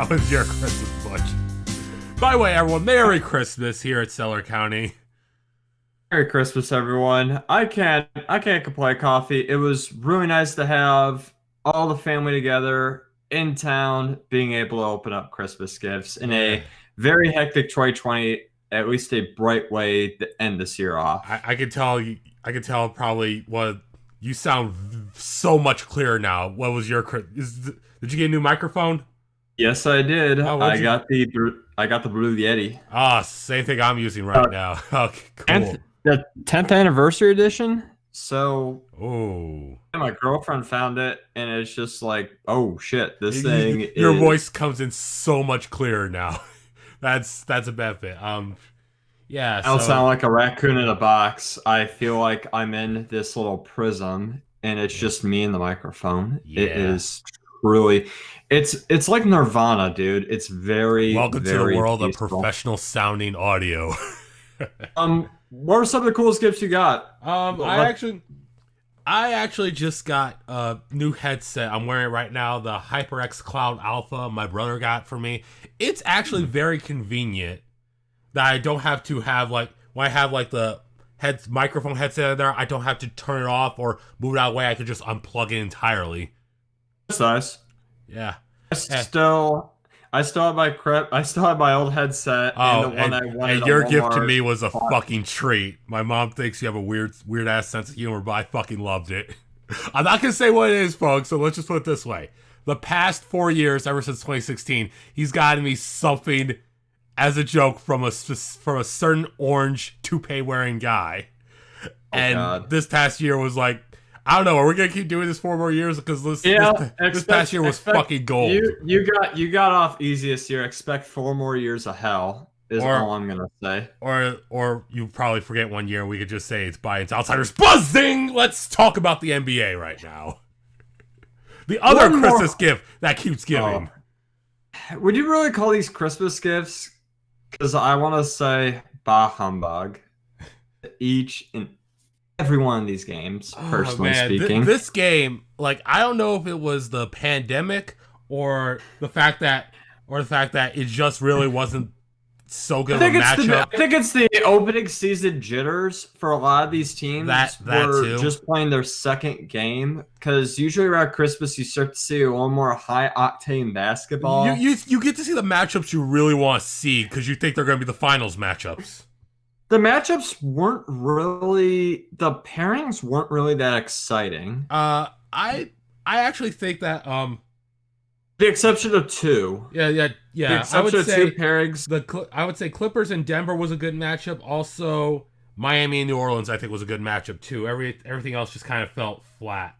How was your Christmas, Butch? By the way, everyone, Merry Christmas here at Cellar County. Merry Christmas, everyone. I can't complain, Coffee. It was really nice to have all the family together in town, being able to open up Christmas gifts in Yeah, a very hectic 2020, at least a bright way to end this year off. I can tell you. I can tell probably what you sound so much clearer now. What was your did you get a new microphone? Yes, I did. Oh, I got the Blue Yeti. Ah, same thing I'm using right now. Okay, 10th, cool. the 10th anniversary edition. So Oh, my girlfriend found it, and it's just like, oh shit, this thing your is. voice comes in so much clearer now. That's a benefit. Yeah. I don't So sound like a raccoon in a box. I feel like I'm in this little prism and it's yeah, just me and the microphone. It yeah. is truly it's like Nirvana, dude. It's very, Welcome to the very world of peaceful. professional sounding audio. What are some of the coolest gifts you got? um, Well, I let- actually, I actually just got a new headset. I'm wearing it right now, the HyperX Cloud Alpha my brother got for me. It's actually very convenient that I don't have to have like when I have like the microphone headset in there, I don't have to turn it off or move it out of the way. I could just unplug it entirely. That's nice. Yeah. I Eh. still I still have my old headset and the Oh, one I wanted and at your gift to Walmart. me was a fucking treat. My mom thinks you have a weird ass sense of humor, but I fucking loved it. I'm not gonna say what it is, folks. So let's just put it this way: the past 4 years, ever since 2016, he's gotten me something as a joke from a certain orange toupee wearing guy. Oh And God. this past year was like, I don't know, are we gonna keep doing this 4 more years? Because Yeah, this past year was expect fucking gold. you got off easiest year. Expect 4 more years of hell is Or all I'm gonna say. or you probably forget one year. We could just say it's by its outsiders buzzing. Let's talk about the NBA right now. The other One more. Christmas gift that keeps Oh, giving. would you really call these Christmas gifts? Because I want to say bah humbug. Each and every one of these games, Oh personally man, speaking. this game, like I don't know if it was the pandemic or the fact that it just really wasn't so good I of a think it's the matchup. I think it's the opening season jitters for a lot of these teams That were too. just playing their second game because usually around Christmas you start to see a little more high octane basketball. You get to see the matchups you really want to see because you think they're going to be the finals matchups. The pairings weren't really that exciting. I actually think that The exception of two. The yeah. exception of two pairings. I would say Clippers and Denver was a good matchup. Also, Miami and New Orleans I think was a good matchup too. Everything else just kind of felt flat.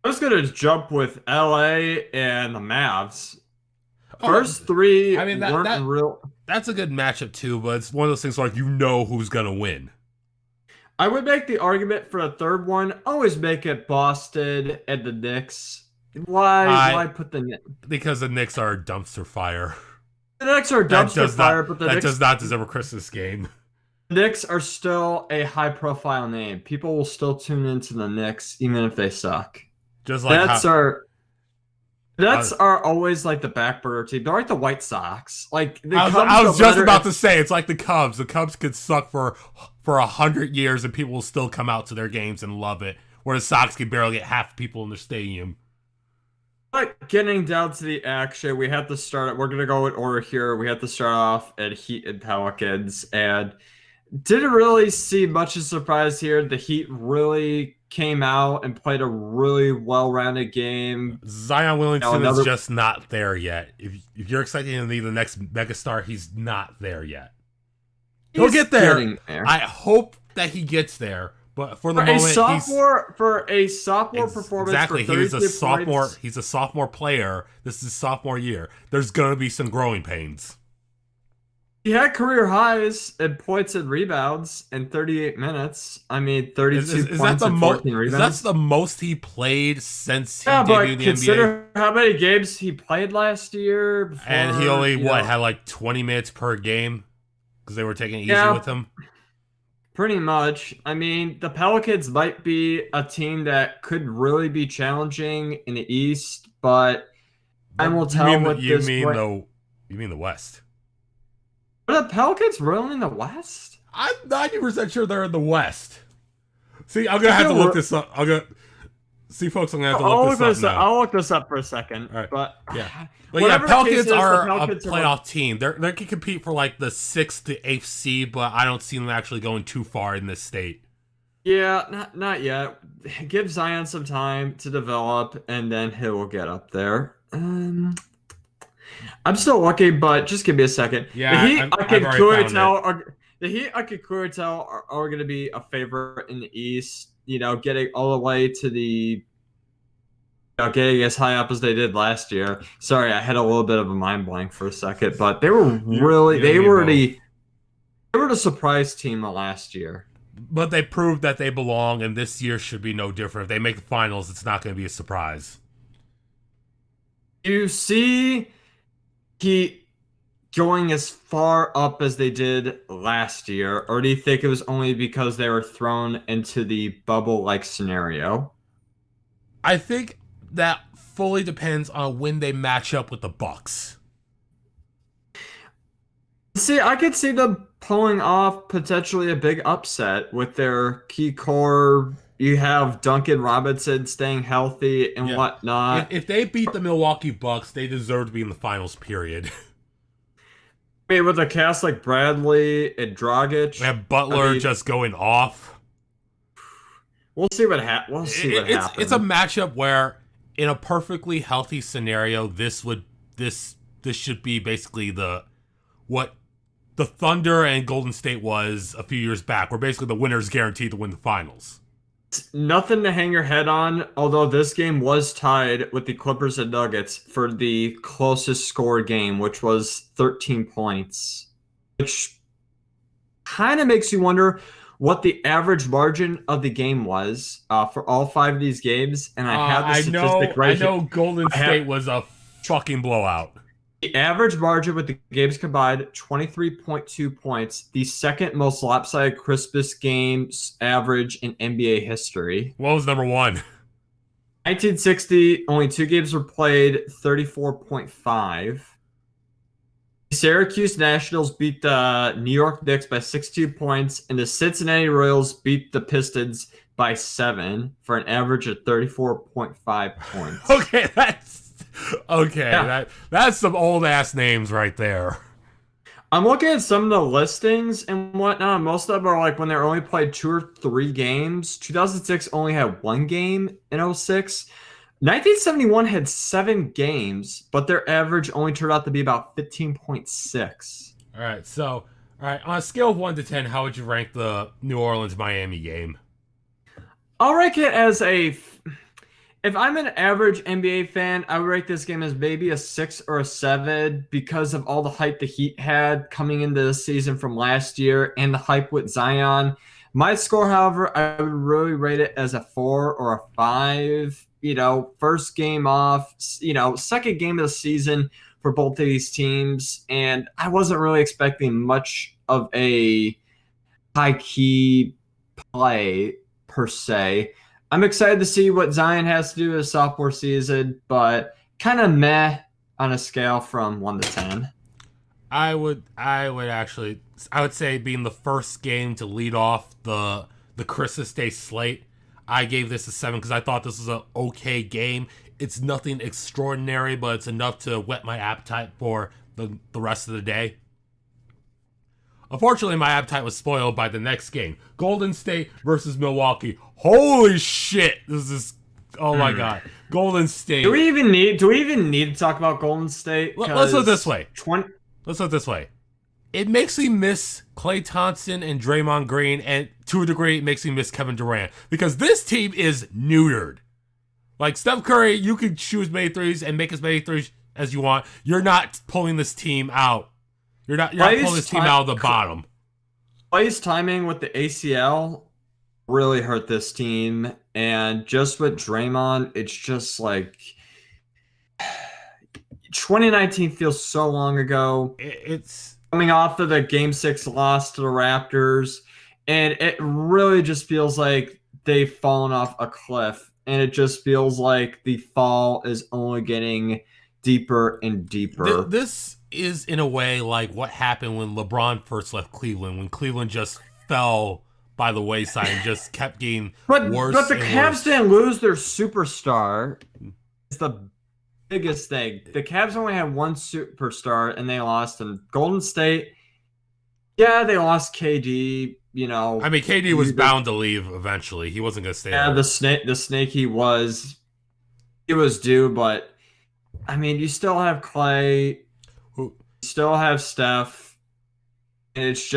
I was gonna jump with LA and the Mavs. Oh, First three I mean weren't real. that's a good matchup too, but it's one of those things like you know who's gonna win. I would make the argument for a third one. Always make it Boston and the Knicks. Why? I Why put Because the Knicks are a dumpster fire. the Knicks are a dumpster fire? But That does not deserve a Christmas game. The Knicks are still a high-profile name. People will still tune into the Knicks even if they suck. Just like That's how our uh, Nets are always like the back burner team. They're like the White Sox. Like the I was Cubs just about to say it's like the Cubs. The Cubs could suck for 100 years and people will still come out to their games and love it. Where the Sox can barely get half the people in their stadium. But getting down to the action, we have to start. We're gonna go in order here. We have to start off at Heat and Pelicans, and didn't really see much of a surprise here. The Heat really came out and played a really well-rounded game. Zion Williamson is Another just not there yet. If you're expecting him to be the next megastar, he's not there yet. He'll he's get there. getting there. I hope that he gets there. But for the For a moment, sophomore performance, exactly. for He was a 33 sophomore. points, He's a sophomore player. This is his sophomore year. There's gonna be some growing pains. he had career highs in points and rebounds in 38 minutes. I mean, 32 Is that points the and most? 14 That's rebounds. the most he played since he Yeah, debuted but in the NBA. consider how many games he played last year. Before, And he only you know, had like 20 minutes per game because they were taking it easy Yeah. with him. Pretty much. I mean, the Pelicans might be a team that could really be challenging in the East, but Time will You tell mean with this. you mean the West? Are the Pelicans really in the West? I'm 90% sure they're in the West. See, I'm gonna I have to feel look this up. I'm gonna see, folks. I'm gonna have to look this up now. I'll look this up for a second. All right. But Yeah. But yeah, whatever the case Pelicans is, are the Pelicans a playoff team. They can compete for like the 6th to 8th seed, but I don't see them actually going too far in this state. Yeah, not yet. Give Zion some time to develop, and then he will get up there. I'm still looking, but just give me a second. Yeah, the Heat, I've already found it. the Heat, I could clearly tell, are going to be a favorite in the East. You know, getting all the way to the, getting as high up as they did last year. Sorry, I had a little bit of a mind blank for a second, but they were really, they were the surprise team of last year. But they proved that they belong, and this year should be no different. If they make the finals, it's not going to be a surprise. You see Heat going as far up as they did last year, or do you think it was only because they were thrown into the bubble-like scenario? I think that fully depends on when they match up with the Bucks. See, I could see them pulling off potentially a big upset with their key core. You have Duncan Robinson staying healthy and whatnot. If they beat the Milwaukee Bucks, they deserve to be in the finals, period. I mean, with a cast like Bradley and Dragic. And Butler just going off. We'll see what happens. It's a matchup where, in a perfectly healthy scenario, this should be basically what the Thunder and Golden State was a few years back, where basically the winner's guaranteed to win the finals. It's nothing to hang your head on, although this game was tied with the Clippers and Nuggets for the closest score game, which was 13 points, which kind of makes you wonder what the average margin of the game was for all 5 of these games. And I have the statistic right here. I know Golden State was a fucking blowout. The average margin with the games combined, 23.2 points, the second most lopsided Christmas games average in NBA history. What was number 1? 1960, only 2 games were played, 34.5. The Syracuse Nationals beat the New York Knicks by 62 points, and the Cincinnati Royals beat the Pistons by 7 for an average of 34.5 points. Okay, that's some old ass names right there. I'm looking at some of the listings and whatnot. Most of them are like when they only played 2 or 3 games. 2006 only had 1 game in 06. 1971 had 7 games, but their average only turned out to be about 15.6. All right, on a scale of 1 to 10, how would you rank the New Orleans-Miami game? I'll rank it as if I'm an average NBA fan, I would rate this game as maybe a 6 or a 7 because of all the hype the Heat had coming into the season from last year and the hype with Zion. My score, however, I would really rate it as a 4 or a 5. First game off, second game of the season for both of these teams. And I wasn't really expecting much of a high-key play per se. I'm excited to see what Zion has to do his sophomore season, but kind of meh on a scale from 1 to 10. I would say being the first game to lead off the Christmas Day slate, I gave this a 7 because I thought this was an okay game. It's nothing extraordinary, but it's enough to whet my appetite for the rest of the day. Unfortunately, my appetite was spoiled by the next game. Golden State versus Milwaukee. Holy shit. Oh my god. Golden State. Do we even need to talk about Golden State? Let's put it this way. Let's put it this way. It makes me miss Klay Thompson and Draymond Green, and to a degree, it makes me miss Kevin Durant. Because this team is neutered. Like, Steph Curry, you can shoot as many threes and make as many threes as you want. You're not pulling this team out. You're not pulling this team out of the bottom. Klay's timing with the ACL really hurt this team. And just with Draymond, it's just like 2019 feels so long ago. It's coming off of the Game 6 loss to the Raptors. And it really just feels like they've fallen off a cliff. And it just feels like the fall is only getting deeper and deeper. This is in a way like what happened when LeBron first left Cleveland, when Cleveland just fell by the wayside and just kept getting But worse the and Cavs worse. didn't lose their superstar. It's the biggest thing. The Cavs only had one superstar and they lost. And Golden State, yeah, they lost KD. You I know, mean, KD was bound to leave eventually. He wasn't going to stay yeah, there. the snake he was due. But I mean, you still have Clay, you Who- still have Steph, and It's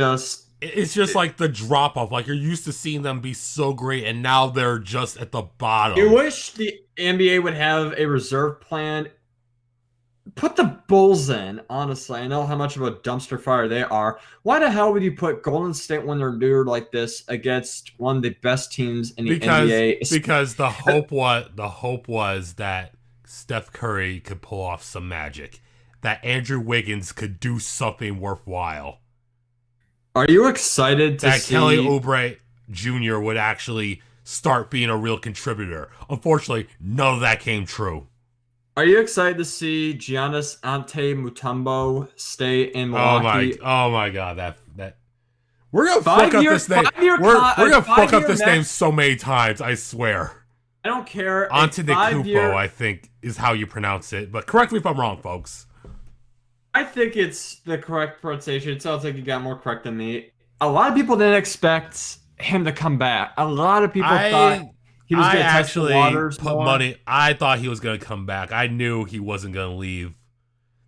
just like the drop off. Like you're used to seeing them be so great, and now they're just at the bottom. you wish the NBA would have a reserve plan. Put the Bulls in, honestly. I know how much of a dumpster fire they are. Why the hell would you put Golden State when they're new like this against one of the best teams in the because NBA? because the hope was that Steph Curry could pull off some magic, that Andrew Wiggins could do something worthwhile, Are you excited to that see? Kelly Oubre Jr. would actually start being a real contributor. Unfortunately, none of that came true. Are you excited to see Giannis Antetokounmpo stay in Milwaukee? Oh my God, that we're gonna Five fuck up year- this name. 5 year We're con- gonna a fuck up 5 year this name max- so many times. I swear. I don't care. A Antetokounmpo, 5 year I think, is how you pronounce it. But correct me if I'm wrong, folks. I think it's the correct pronunciation. It sounds like you got more correct than me. A lot of people didn't expect him to come back. A lot of people thought he was I going to test the actually waters put more. money. I thought he was gonna come back. I knew he wasn't gonna leave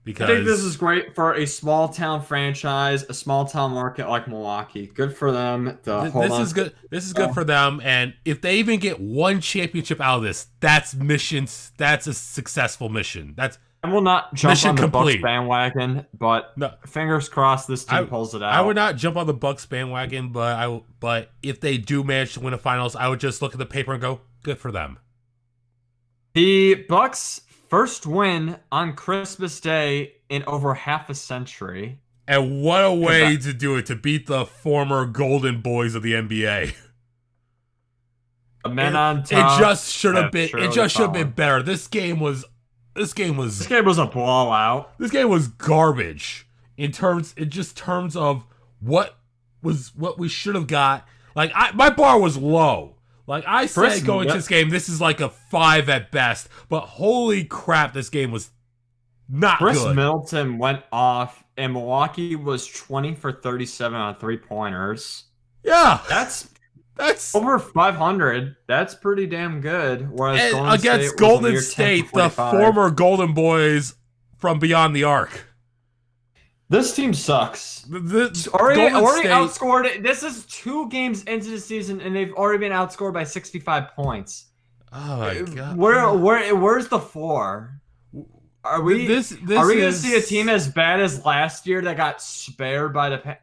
I think this because is great for a small town franchise, a small town market like Milwaukee. Good for them to hold this on. is good. This is good for them. And if they even get one championship out of this, that's missions. That's a successful mission. That's I will not jump mission on the Bucks complete. bandwagon, but no. fingers crossed this team pulls it out. I would not jump on the Bucks bandwagon, but if they do manage to win the finals, I would just look at the paper and go, good for them. The Bucks' first win on Christmas Day in over half a century. And what a way to do it, to beat the former golden boys of the NBA. The men on It top. just should have been. surely It just should have fallen. been better. This game was This game was a blowout. This game was garbage in terms of what we should have got. Like my bar was low. Like I said going to this game, this is like a 5 at best. But holy crap, this game was not Chris good. Middleton went off, and Milwaukee was 20 for 37 on 3-pointers. Yeah, That's over over 500. That's pretty damn good. Whereas against State was a Golden mere 10 for State, the 45. former Golden Boys from beyond the arc. This team sucks. The Already Golden State, outscored. This is 2 games into the season, and they've already been outscored by 65 points. oh my god, Where's the 4? Are we This are we gonna is- see a team as bad as last year that got spared by the?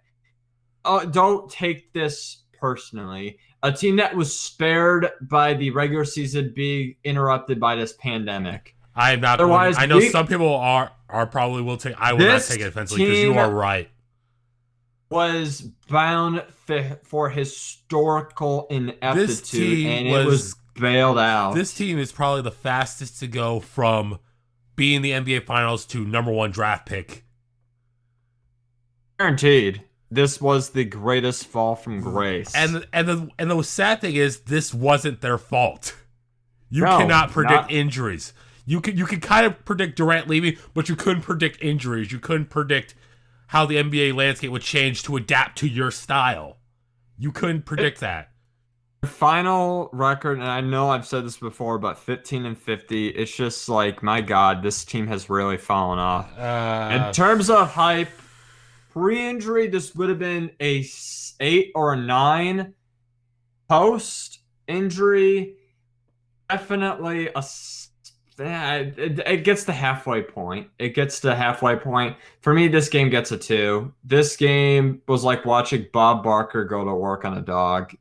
Oh, don't take this personally. A team that was spared by the regular season being interrupted by this pandemic. I am not. Otherwise, I know we- some people are probably will take. I will not This take it offensively because you team- are right. Was bound for historical ineptitude, team and it was bailed out. This team is probably the fastest to go from being the NBA Finals to #1 draft pick. Guaranteed. This was the greatest fall from grace. And the sad thing is, this wasn't their fault. You No, cannot predict not- injuries. You can kind of predict Durant leaving, but you couldn't predict injuries. You couldn't predict how the NBA landscape would change to adapt to your style. You couldn't predict that. Final record, and I know I've said this before, but 15 and 50. It's just like, my God, this team has really fallen off. In terms of hype, pre-injury, this would have been a 8 or a 9. Post-injury, definitely it gets the halfway point. It gets to halfway point. For me, this game gets a 2. This game was like watching Bob Barker go to work on a dog.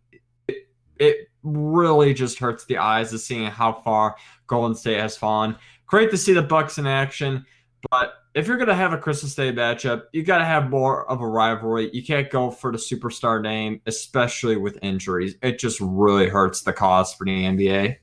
It really just hurts the eyes of seeing how far Golden State has fallen. Great to see the Bucks in action, but if you're going to have a Christmas Day matchup, you got to have more of a rivalry. You can't go for the superstar name, especially with injuries. It just really hurts the cause for the NBA.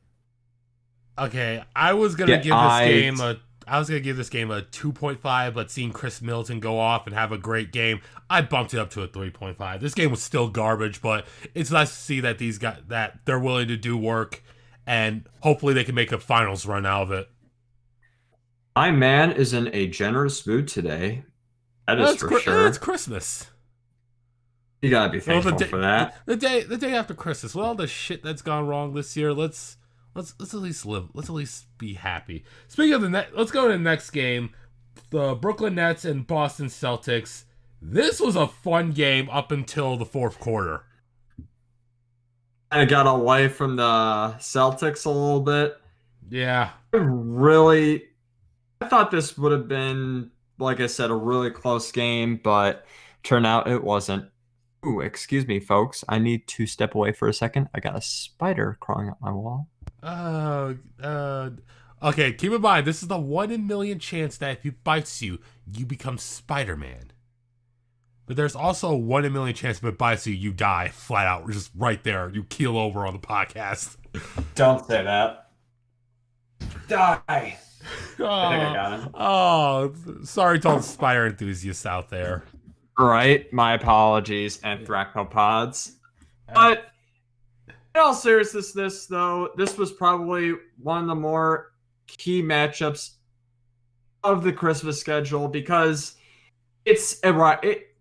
Okay, I was gonna give this game give this game a 2.5, but seeing Chris Middleton go off and have a great game, I bumped it up to a 3.5. This game was still garbage, but it's nice to see that these guys that they're willing to do work, and hopefully they can make a finals run out of it. My man is in a generous mood today. That is for It's sure. Christmas. You gotta be Well, thankful for that. the day after Christmas, with all the shit that's gone wrong this year, let's at least live. Let's at least be happy. Speaking of the net, let's go to the next game, the Brooklyn Nets and Boston Celtics. This was a fun game up until the fourth quarter. I got away from the Celtics a little bit. Yeah, Really, I thought this would have been, like I said, a really close game, but turned out it wasn't. Ooh, excuse me, folks. I need to step away for a second. I got a spider crawling up my wall. Uh, uh, okay, keep in mind, this is the 1 in a million chance that if he bites you, you become Spider-Man. But there's also a 1 in a million chance if it bites you, you die flat out, just right there. You keel over on the podcast. Don't say that. Die. I think I Oh, got it. Sorry to all the spider enthusiasts out there. Right, my apologies, anthropods. But in all seriousness, this was probably one of the more key matchups of the Christmas schedule because it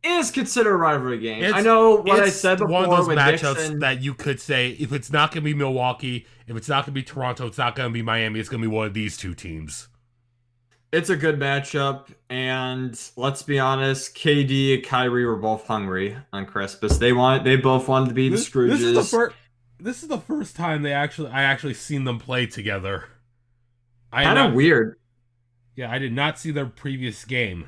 is considered a rivalry game. I know what I said before one of those with matchups Dixon. that you could say if it's not going to be Milwaukee, if it's not going to be Toronto, it's not going to be Miami. It's going to be one of these two teams. It's a good matchup, and let's be honest, KD and Kyrie were both hungry on Christmas. They both wanted to be the Scrooges. This is the first time I actually seen them play together. Kind of weird. Yeah, I did not see their previous game.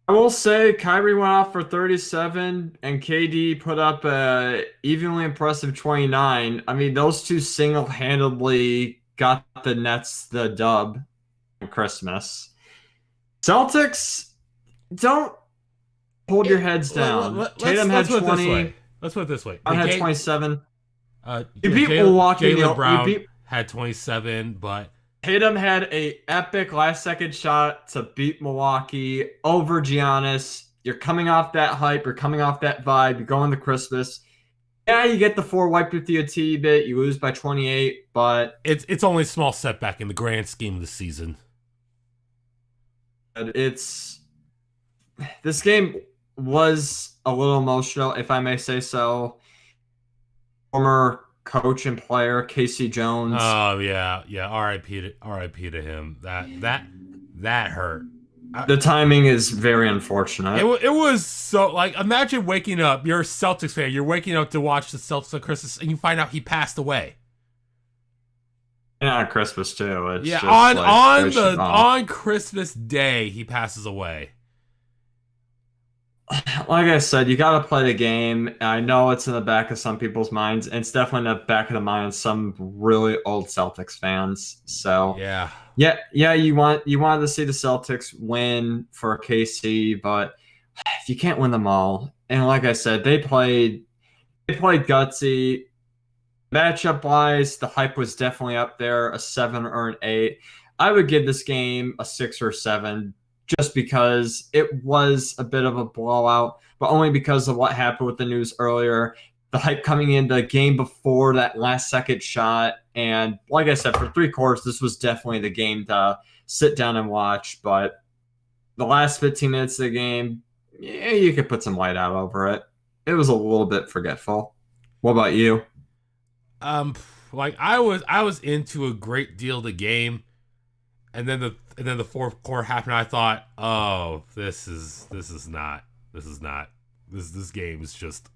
I will say Kyrie went off for 37 and KD put up a evenly impressive 29. I mean, those two single-handedly got the Nets the dub on Christmas. Celtics, don't hold your heads down. Tatum had 20. Let's put it this way. I had 27. You beat beat Milwaukee. Jaylen Brown had 27, but Tatum had a epic last second shot to beat Milwaukee over Giannis. You're coming off that hype. You're coming off that vibe. You're going to Christmas. Yeah, you get the 4 wiped with the a bit. You lose by 28, but it's only a small setback in the grand scheme of the season. This game was a little emotional, if I may say so. Former coach and player Casey Jones. Oh yeah. R.I.P. to him. That hurt. The timing is very unfortunate. It was so, like, imagine waking up. You're a Celtics fan. You're waking up to watch the Celtics on Christmas, and you find out he passed away. And on Christmas too. It's yeah, just on Christmas Day he passes away. Like I said, you got to play the game. I know it's in the back of some people's minds, and it's definitely in the back of the mind of some really old Celtics fans. So yeah, you wanted to see the Celtics win for KC, but you can't win them all. And like I said, they played gutsy. Matchup wise, the hype was definitely up there, a 7 or an 8. I would give this game a 6 or 7 just because it was a bit of a blowout, but only because of what happened with the news earlier. The hype coming in the game before that last second shot. And like I said, for 3 quarters, this was definitely the game to sit down and watch. But the last 15 minutes of the game, yeah, you could put some light out over it. It was a little bit forgetful. What about you? Like I was into a great deal of the game, and then the fourth quarter happened. I thought, oh, this game is just,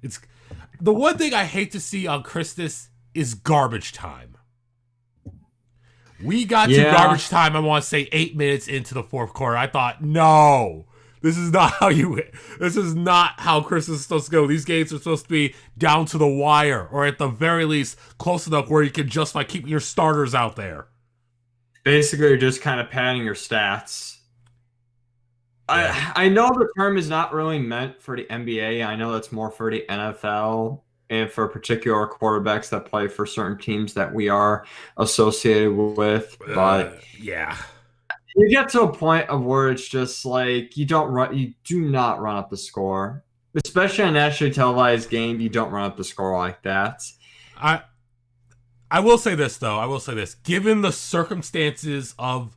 it's the one thing I hate to see on Christmas is garbage time. We got to garbage time, I want to say 8 minutes into the fourth quarter. I thought, no, this is not how Christmas is supposed to go. These games are supposed to be down to the wire, or at the very least close enough where you can justify keeping your starters out there. Basically, you're just kind of padding your stats. Yeah. I know the term is not really meant for the NBA. I know that's more for the NFL. and for particular quarterbacks that play for certain teams that we are associated with. But Yeah. you get to a point of where it's just like you do not run up the score, especially on a nationally televised game. You don't run up the score like that. I I will say this though. I will say this. Given the circumstances of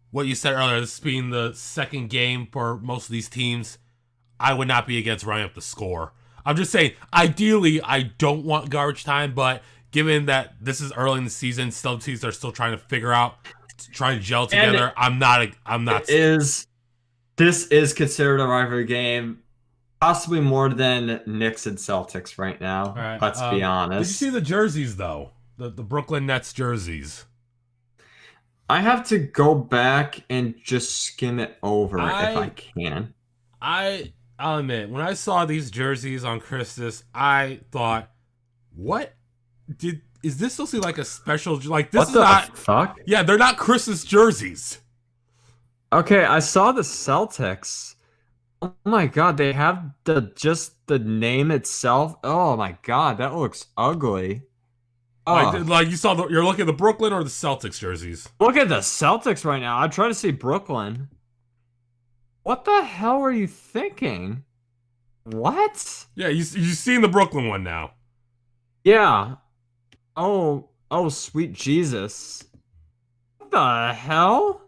what you said earlier, this being the second game for most of these teams, I would not be against running up the score. I'm just saying, ideally, I don't want garbage time, but given that this is early in the season, some teams are still trying to figure out, trying to gel together. I'm not. This is considered a rivalry game, possibly more than Knicks and Celtics right now. All right. Let's be Did you honest. see the jerseys though? The Brooklyn Nets jerseys. I have to go back and just skim it over if I I can. I'll admit, when I saw these jerseys on Christmas, I thought, what is this supposed to be like a special? Like this What is the not. fuck? Yeah, they're not Christmas jerseys. Okay, I saw the Celtics. Oh my god, they have the name itself. Oh my god, that looks ugly. Oh, Like you saw, you're looking at the Brooklyn or the Celtics jerseys. look at the Celtics right now. I'm trying to see Brooklyn. What the hell were you thinking? What? Yeah, you seen the Brooklyn one now. Yeah. Oh, sweet Jesus. What the hell?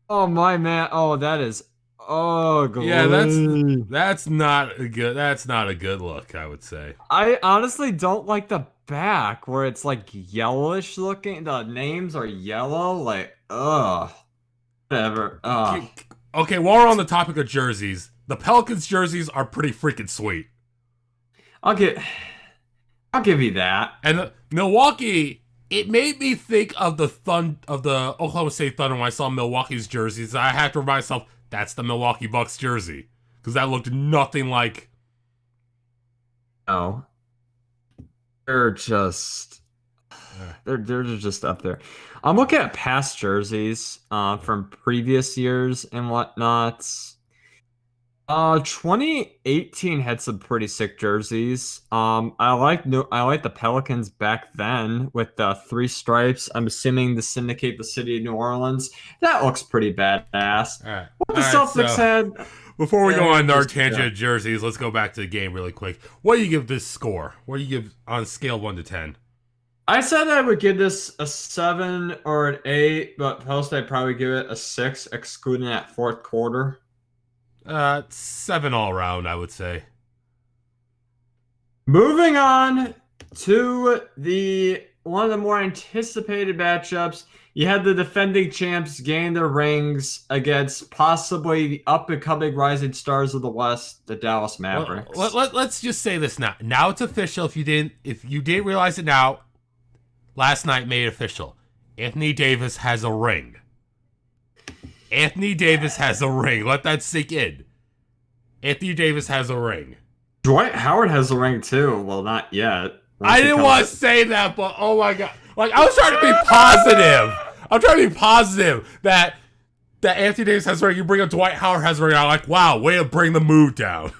Oh my man. Oh, that is ugly. Yeah, that's not a good look, I would say. I honestly don't like the back where it's like yellowish looking. The names are yellow. Like, ugh. Whatever. Ugh. Okay, while we're on the topic of jerseys, the Pelicans jerseys are pretty freaking sweet. I'll give you that. And Milwaukee, it made me think of the Oklahoma State Thunder when I saw Milwaukee's jerseys. I had to remind myself that's the Milwaukee Bucks jersey because that looked nothing like. Oh, they're just they're just up there. I'm looking at past jerseys from previous years and whatnot. 2018 had some pretty sick jerseys. I like the Pelicans back then with the three stripes. I'm assuming to syndicate the city of New Orleans. That looks pretty badass. All right. What the Celtics had. Before we go on our just- tangent yeah. of jerseys, let's go back to the game really quick. What do you give this score? What do you give on a scale of 1 to 10? I said I would give this a 7 or an 8, but post I'd probably give it a 6, excluding that fourth quarter. 7 all around, I would say. Moving on to the one of the more anticipated matchups. You had the defending champs gain their rings against possibly the up-and-coming rising stars of the West, the Dallas Mavericks. Let's just say this now. Now it's official. If you didn't realize it now, last night made it official. Anthony Davis has a ring. Anthony Davis has a ring. Let that sink in. Anthony Davis has a ring. Dwight Howard has a ring too. Well, not yet. I didn't want to say that, but oh my god. Like, I was trying to be positive. I'm trying to be positive that Anthony Davis has a ring. You bring up Dwight Howard has a ring. I'm like, wow, way to bring the mood down.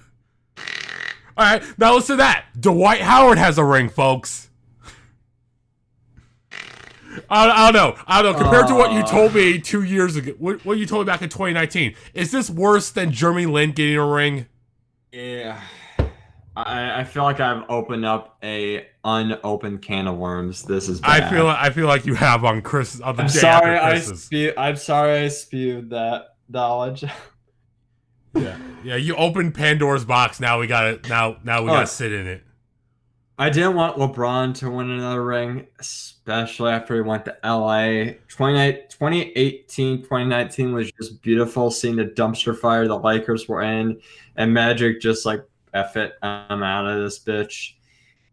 All right, now listen to that. Dwight Howard has a ring, folks. I don't know. Compared to what you told me 2 years ago, what you told me back in 2019, is this worse than Jeremy Lin getting a ring? Yeah. I feel like I've opened up a unopened can of worms. This is bad. I feel like you have on Chris on the I'm day sorry after Christmas. I'm sorry I spewed that knowledge. Yeah. You opened Pandora's box. Now we gotta sit in it. I didn't want LeBron to win another ring, especially after he went to LA. 2018, 2019 was just beautiful seeing the dumpster fire the Lakers were in, and Magic just like, F it, I'm out of this bitch.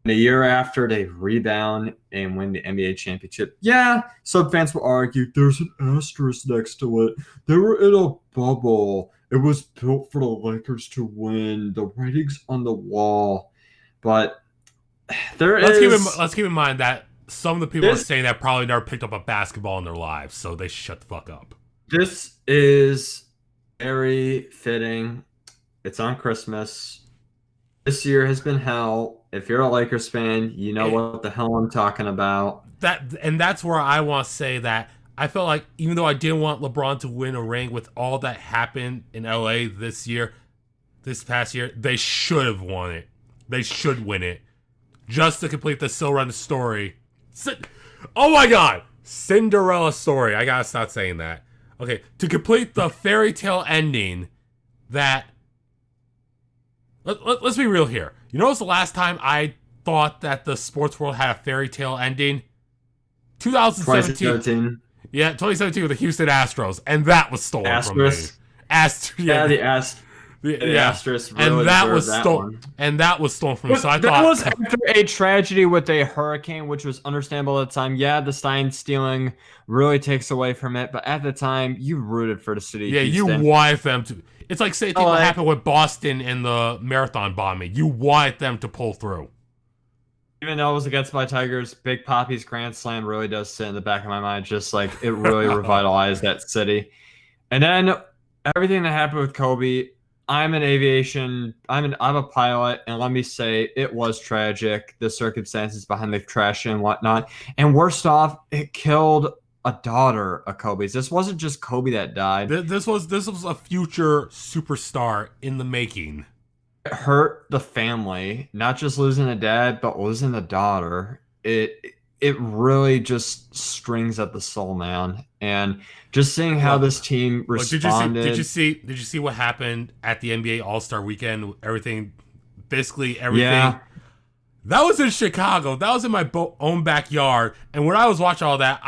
And the year after, they rebound and win the NBA championship. Yeah, some fans will argue there's an asterisk next to it. They were in a bubble. It was built for the Lakers to win. The writing's on the wall. But let's keep in mind that some of the people are saying that probably never picked up a basketball in their lives, so they should shut the fuck up. This is very fitting. It's on Christmas. This year has been hell. If you're a Lakers fan, you know It, what the hell I'm talking about. that's where I want to say that I felt like even though I didn't want LeBron to win a ring with all that happened in LA this past year, they should have won it. They should win it just to complete the Silver story. Oh my god, Cinderella story. I gotta stop saying that. Okay, to complete the fairy tale ending that. Let's be real here. You know, what's the last time I thought that the sports world had a fairy tale ending? 2017. 2017. Yeah, 2017 with the Houston Astros, and that was stolen from me. Asterisk. Yeah, the yeah, Asterisk really and that deserved was that stolen, one. and that was stolen from me. But So I that thought was after a tragedy with a hurricane, which was understandable at the time. Yeah, the sign stealing really takes away from it, but at the time, you rooted for the city of yeah, you Houston. wanted them to. It's like same thing what like- happened with Boston in the marathon bombing. You wanted them to pull through. Even though it was against my Tigers, Big Poppy's Grand Slam really does sit in the back of my mind. Just like it really revitalized that city. And then everything that happened with Kobe, I'm an aviation, I'm a pilot, and let me say it was tragic, the circumstances behind the crash and whatnot. And worst off, it killed a daughter of Kobe's. This wasn't just Kobe that died. This was a future superstar in the making. It hurt the family, not just losing a dad, but losing a daughter. It really just strings at the soul, man. And just seeing how this team responded. Did you see what happened at the NBA All-Star Weekend? Basically everything. Yeah. That was in Chicago. That was in my own backyard. And when I was watching all that,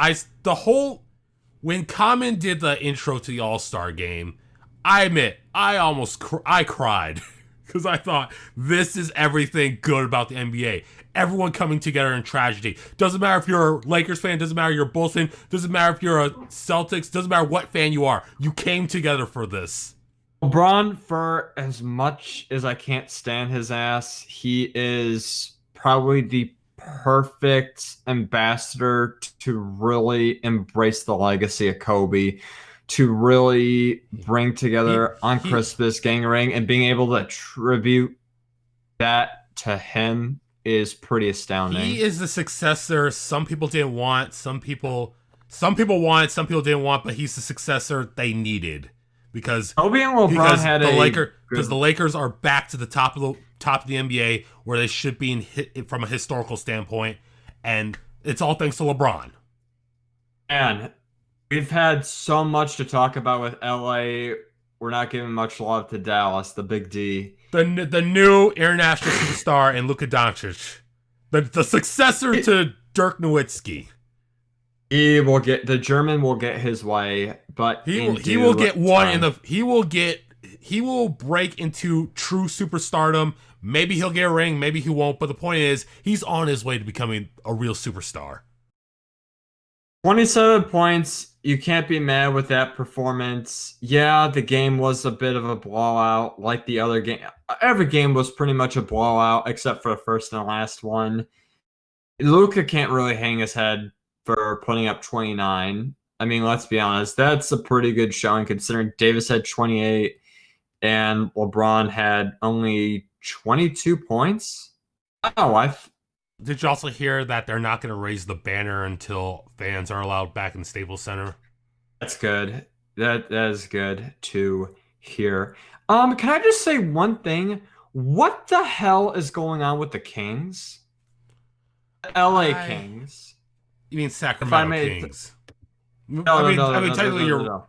when Common did the intro to the All-Star game, I admit I cried because I thought this is everything good about the NBA. Everyone coming together in tragedy. Doesn't matter if you're a Lakers fan, doesn't matter if you're a Bulls fan, doesn't matter if you're a Celtics, doesn't matter what fan you are. You came together for this. LeBron, for as much as I can't stand his ass, he is probably the perfect ambassador to really embrace the legacy of Kobe, to really bring together on Christmas gang ring, and being able to attribute that to him is pretty astounding. He is the successor some people didn't want, some people wanted, some people didn't want, but he's the successor they needed because Kobe and LeBron had the Lakers are back to the top of the NBA where they should be from a historical standpoint, and it's all thanks to LeBron. And we've had so much to talk about with LA. We're not giving much love to Dallas, the Big D. The new international superstar in Luka Doncic. The successor to Dirk Nowitzki. The German will get his way, but he will break into true superstardom. Maybe he'll get a ring, maybe he won't, but the point is he's on his way to becoming a real superstar. 27 points. You can't be mad with that performance. Yeah, the game was a bit of a blowout, like the other game. Every game was pretty much a blowout, except for the first and the last one. Luka can't really hang his head for putting up 29. I mean, let's be honest. That's a pretty good showing considering Davis had 28 and LeBron had only 22 points. Oh, Did you also hear that they're not going to raise the banner until fans are allowed back in Staples Center? That's good. That is good to hear. Can I just say one thing? What the hell is going on with the Kings? LA Kings. You mean Sacramento Kings? No, technically you're.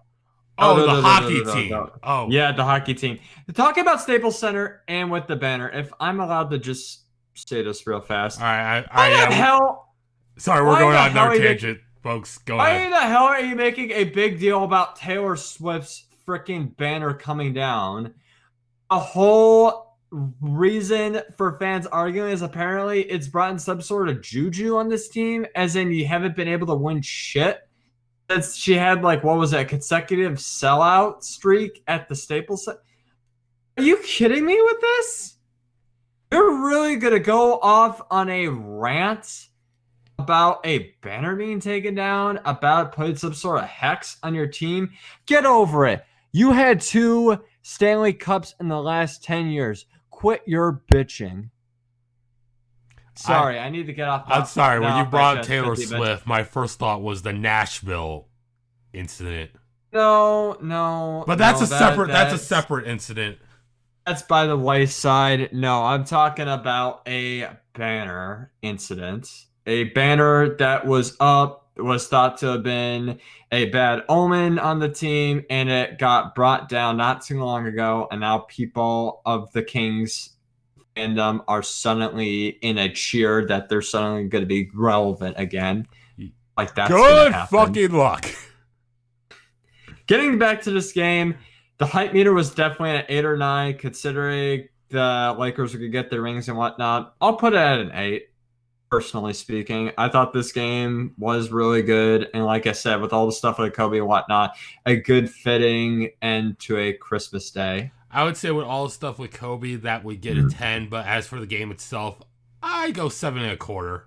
Oh, the hockey team. Oh, yeah, the hockey team. Talking about Staples Center and with the banner, if I'm allowed to just say this real fast. All right, why the hell? Sorry, we're going on another tangent, folks. Go ahead. Why the hell are you making a big deal about Taylor Swift's freaking banner coming down? A whole reason for fans arguing is apparently it's brought in some sort of juju on this team, as in you haven't been able to win shit. She had what was that, consecutive sellout streak at the Staples Center? Are you kidding me with this? You're really going to go off on a rant about a banner being taken down, about putting some sort of hex on your team? Get over it. You had 2 Stanley Cups in the last 10 years. quit your bitching. Sorry, I need to get off. I'm sorry. When you brought up chest, Taylor 50 Swift, my first thought was the Nashville incident. No, But that's no, that's a separate incident. That's by the wayside. No, I'm talking about a banner incident. A banner that was up was thought to have been a bad omen on the team, and it got brought down not too long ago. And now people of the Kings fandom are suddenly in a cheer that they're suddenly going to be relevant again. Like that's good fucking luck. Getting back to this game, the hype meter was definitely at 8 or 9, considering the Lakers could get their rings and whatnot. I'll put it at an 8, personally speaking. I thought this game was really good. And like I said, with all the stuff with Kobe and whatnot, a good fitting end to a Christmas day. I would say with all the stuff with Kobe, that would get a 10. But as for the game itself, I go 7.25.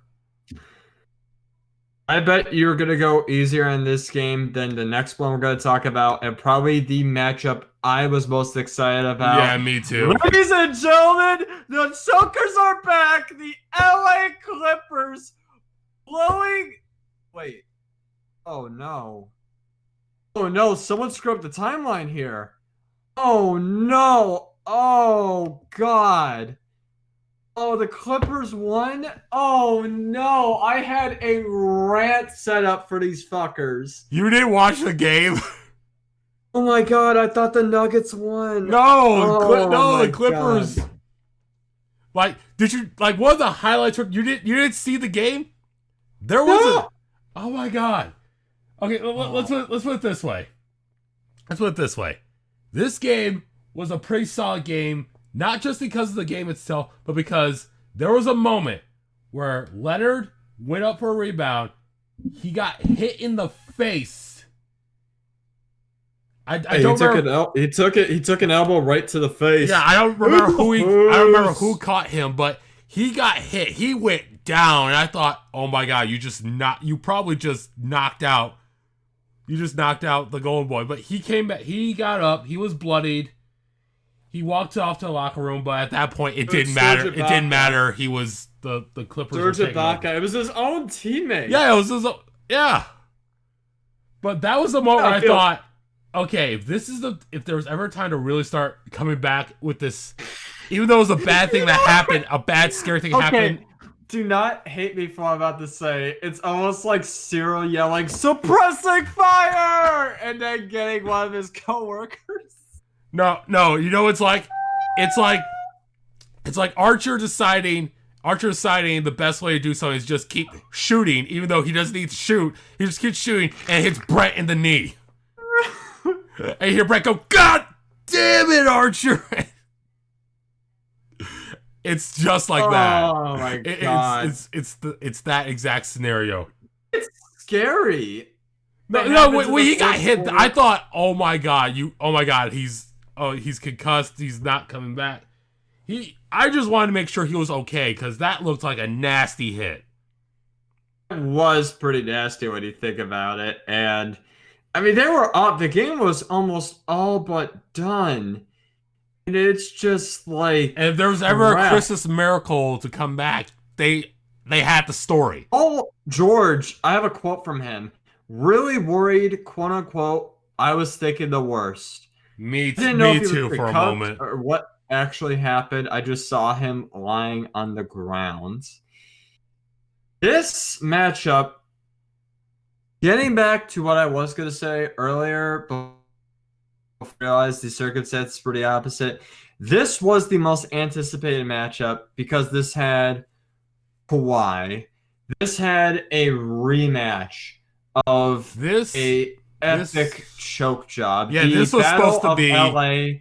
I bet you're going to go easier in this game than the next one we're going to talk about, and probably the matchup I was most excited about. Yeah, me too. Ladies and gentlemen, the Chokers are back. The LA Clippers blowing. Wait. Oh, no. Oh, no. Someone screwed up the timeline here. Oh, no. Oh, God. Oh, the Clippers won? Oh, no. I had a rant set up for these fuckers. You didn't watch the game? Oh, my God. I thought the Nuggets won. No, the Clippers. God. Like, did you, like, one of the highlights, you didn't see the game? There was oh, my God. Okay, let's put it this way. This game was a pretty solid game. Not just because of the game itself, but because there was a moment where Leonard went up for a rebound. He got hit in the face. He took an elbow right to the face. Yeah, I don't remember who caught him, but he got hit. He went down, and I thought, oh my God, you probably just knocked out. You just knocked out the Golden Boy. But he came back. He got up. He was bloodied. He walked off to the locker room, but at that point, it didn't matter. It didn't matter. He was the Clippers. Serge Ibaka. It was his own teammate. Yeah, it was his own. Yeah. But that was the moment where I thought, okay, if there was ever a time to really start coming back with this, even though it was a bad thing that happened, a bad, scary thing happened. Do not hate me for what I'm about to say. It's almost like Cyril yelling, suppressing fire! And then getting one of his coworkers. No, you know what it's like? It's like Archer deciding the best way to do something is just keep shooting, even though he doesn't need to shoot. He just keeps shooting and hits Brett in the knee. And you hear Brett go, God damn it, Archer! It's just like that. Oh my God. It's that exact scenario. It's scary. No, when he got hit, I thought, oh my God, he's concussed, he's not coming back. I just wanted to make sure he was okay, because that looked like a nasty hit. It was pretty nasty when you think about it. And I mean, they were up. The game was almost all but done. And it's just like, and if there was ever a Christmas miracle to come back, they had the story. Oh, George, I have a quote from him. Really worried, quote unquote. I was thinking the worst. Me too for a moment. Or what actually happened. I just saw him lying on the ground. This matchup, getting back to what I was going to say earlier, but I realized the circumstances pretty opposite. This was the most anticipated matchup because this had Kawhi. This had a rematch of a epic choke job. Yeah, this was supposed to be LA.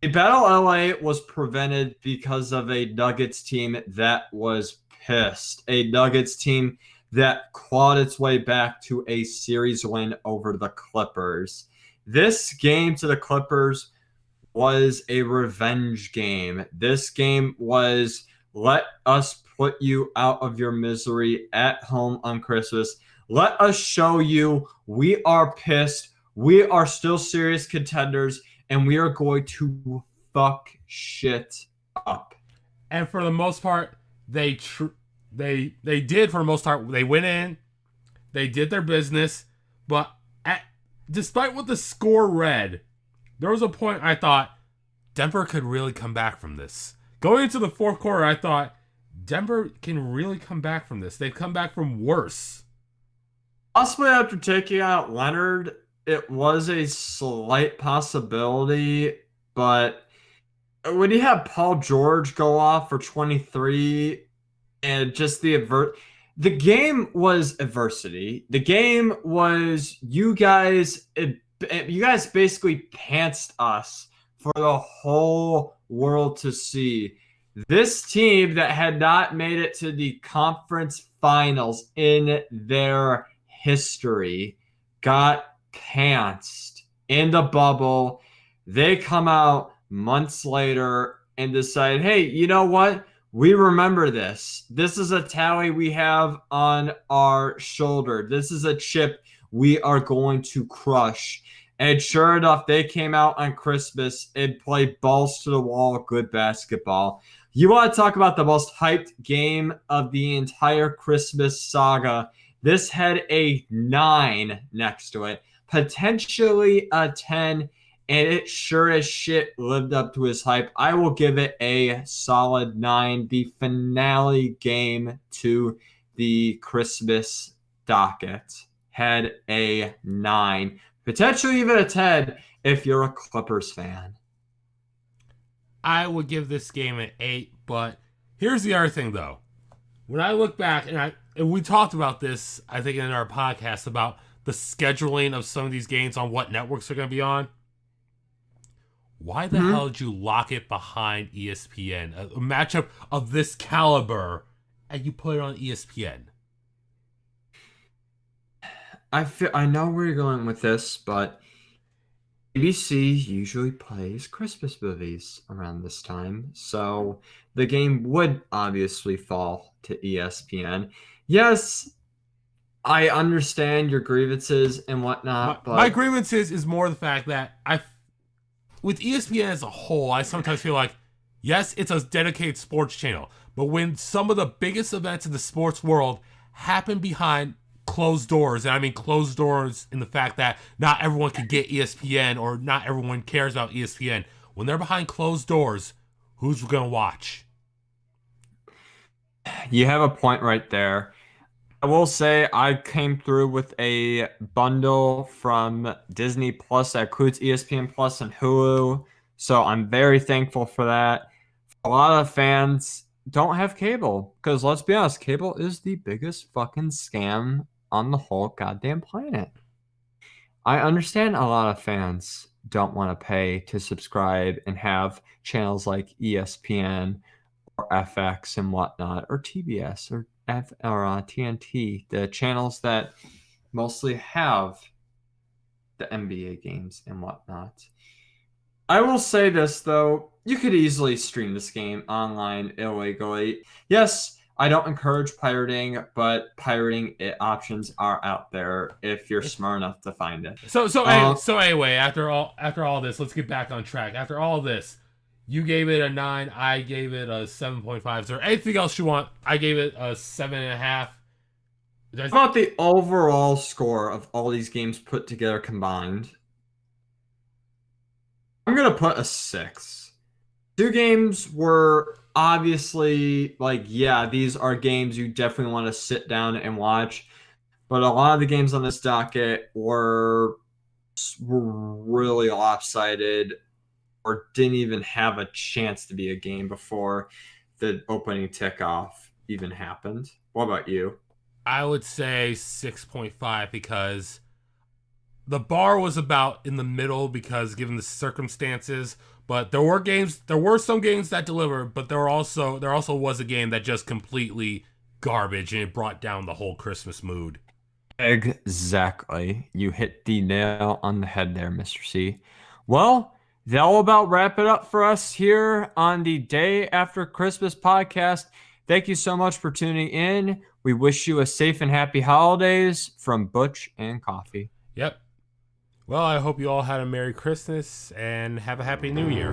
The Battle LA was prevented because of a Nuggets team that was pissed. A Nuggets team that clawed its way back to a series win over the Clippers. This game to the Clippers was a revenge game. This game was, let us put you out of your misery at home on Christmas. Let us show you we are pissed. We are still serious contenders, and we are going to fuck shit up. And for the most part, they did for the most part. They went in, they did their business, but despite what the score read, there was a point I thought Denver could really come back from this. Going into the fourth quarter, I thought Denver can really come back from this. They've come back from worse. Possibly after taking out Leonard, it was a slight possibility, but when you have Paul George go off for 23 and just the game was adversity. The game was you guys basically pantsed us for the whole world to see. This team that had not made it to the conference finals in their history got pantsed in the bubble. They come out months later and decide, hey, you know what? We remember this. This is a tally we have on our shoulder. This is a chip we are going to crush. And sure enough, they came out on Christmas and played balls to the wall, good basketball. You want to talk about the most hyped game of the entire Christmas saga? This had a 9 next to it, potentially a 10, and it sure as shit lived up to his hype. I will give it a solid 9. The finale game to the Christmas docket had a 9. Potentially even a 10 if you're a Clippers fan. I would give this game an 8, but here's the other thing, though. When I look back, and we talked about this, I think, in our podcast about the scheduling of some of these games on what networks they're going to be on. Why the hell did you lock it behind ESPN? A matchup of this caliber, and you put it on ESPN? I know where you're going with this, but ABC usually plays Christmas movies around this time, so the game would obviously fall to ESPN. Yes, I understand your grievances and whatnot, but my grievances is more the fact that with ESPN as a whole, I sometimes feel like, yes, it's a dedicated sports channel, but when some of the biggest events in the sports world happen behind closed doors, and I mean closed doors in the fact that not everyone can get ESPN or not everyone cares about ESPN. When they're behind closed doors, who's going to watch? you have a point right there. I will say I came through with a bundle from Disney Plus that includes ESPN Plus and Hulu, so I'm very thankful for that. A lot of fans don't have cable because let's be honest, cable is the biggest fucking scam on the whole goddamn planet. I understand a lot of fans don't want to pay to subscribe and have channels like ESPN or FX and whatnot, or TBS or TNT, the channels that mostly have the NBA games and whatnot. I will say this though, you could easily stream this game online illegally. Yes, I don't encourage pirating, but pirating options are out there if you're smart enough to find it. So anyway, after all this, let's get back on track. After all this, you gave it a 9. I gave it a 7.5. Is there anything else you want? I gave it a 7.5. How about the overall score of all these games put together combined? I'm gonna put a 6. 2 games were obviously like, yeah, these are games you definitely want to sit down and watch. But a lot of the games on this docket were really lopsided or didn't even have a chance to be a game before the opening tip-off even happened. What about you? I would say 6.5 because the bar was about in the middle because given the circumstances. But there were some games that delivered, but there also was a game that just completely garbage and it brought down the whole Christmas mood. Exactly. You hit the nail on the head there, Mr. C. Well, that'll about wrap it up for us here on the Day After Christmas podcast. Thank you so much for tuning in. We wish you a safe and happy holidays from Butch and Coffee. Yep. Well, I hope you all had a Merry Christmas and have a Happy New Year.